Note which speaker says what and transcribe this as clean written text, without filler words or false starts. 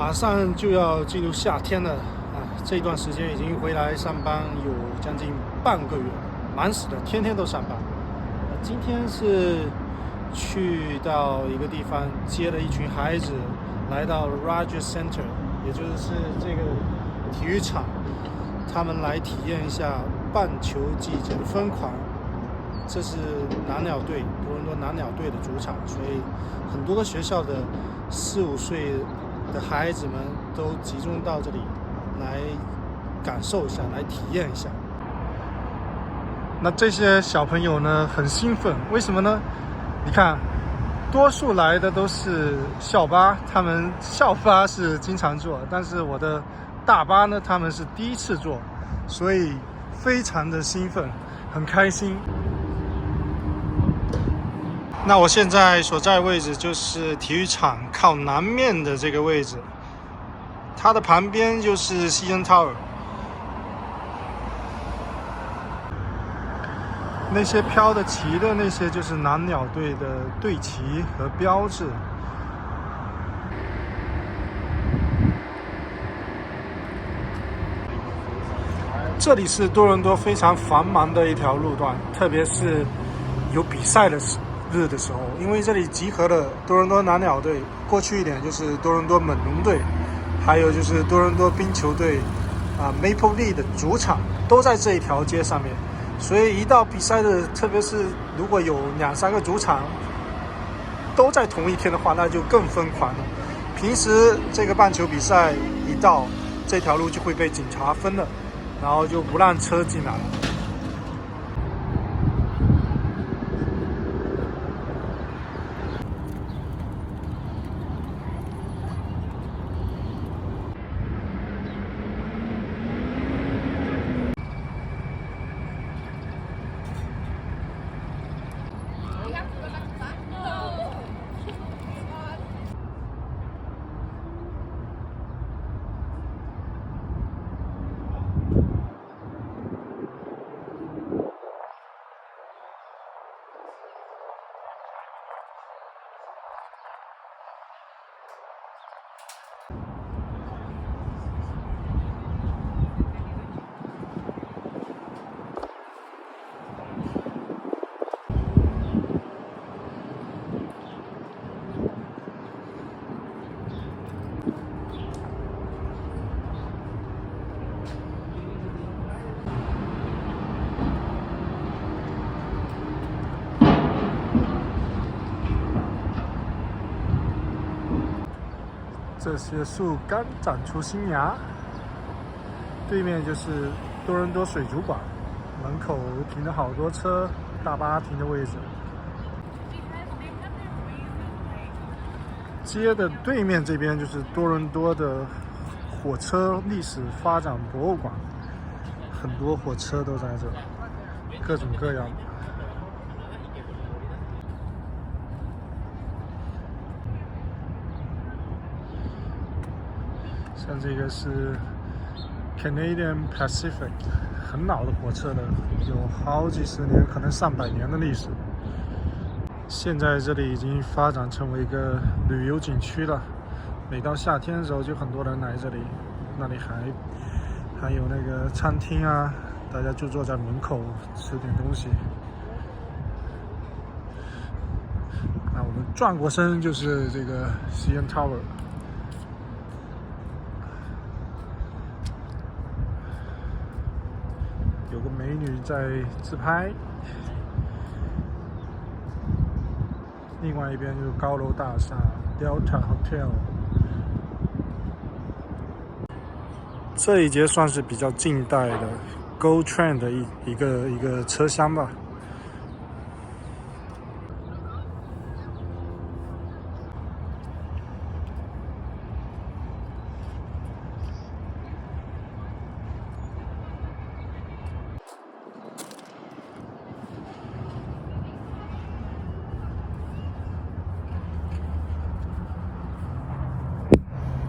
Speaker 1: 马上就要进入夏天了啊！这段时间已经回来上班有将近半个月了，忙死的，天天都上班。今天是去到一个地方接了一群孩子，来到 Rogers Center， 也就是这个体育场，他们来体验一下棒球季节的疯狂。这是蓝鸟队，多伦多蓝鸟队的主场，所以很多个学校的4、5岁的孩子们都集中到这里来感受一下，来体验一下。那这些小朋友呢，很兴奋，为什么呢？你看，多数来的都是校巴，他们校巴是经常坐，但是我的大巴呢，他们是第一次坐，所以非常的兴奋，很开心。那我现在所在位置就是体育场靠南面的这个位置，它的旁边就是 CN Tower。那些飘的旗的那些就是蓝鸟队的队旗和标志。这里是多伦多非常繁忙的一条路段，特别是有比赛的日的时候，因为这里集合了多伦多蓝鸟队，过去一点就是多伦多猛龙队，还有就是多伦多冰球队Maple Leaf 的主场都在这一条街上面，所以一到比赛日，特别是如果有2、3个主场都在同一天的话，那就更疯狂了。平时这个棒球比赛一到，这条路就会被警察封了，然后就不让车进来了。这些树刚长出新芽，对面就是多伦多水族馆，门口停了好多车，大巴停的位置。街的对面这边就是多伦多的火车历史发展博物馆，很多火车都在这，各种各样的。像这个是 Canadian Pacific， 很老的火车了，有好几十年，可能上百年的历史。现在这里已经发展成为一个旅游景区了，每到夏天的时候就很多人来这里，那里还有那个餐厅啊，大家就坐在门口吃点东西。那我们转过身就是这个 CN Tower。有个美女在自拍，另外一边就是高楼大厦 Delta Hotel。这一节算是比较近代的 GO Train 的一个车厢吧。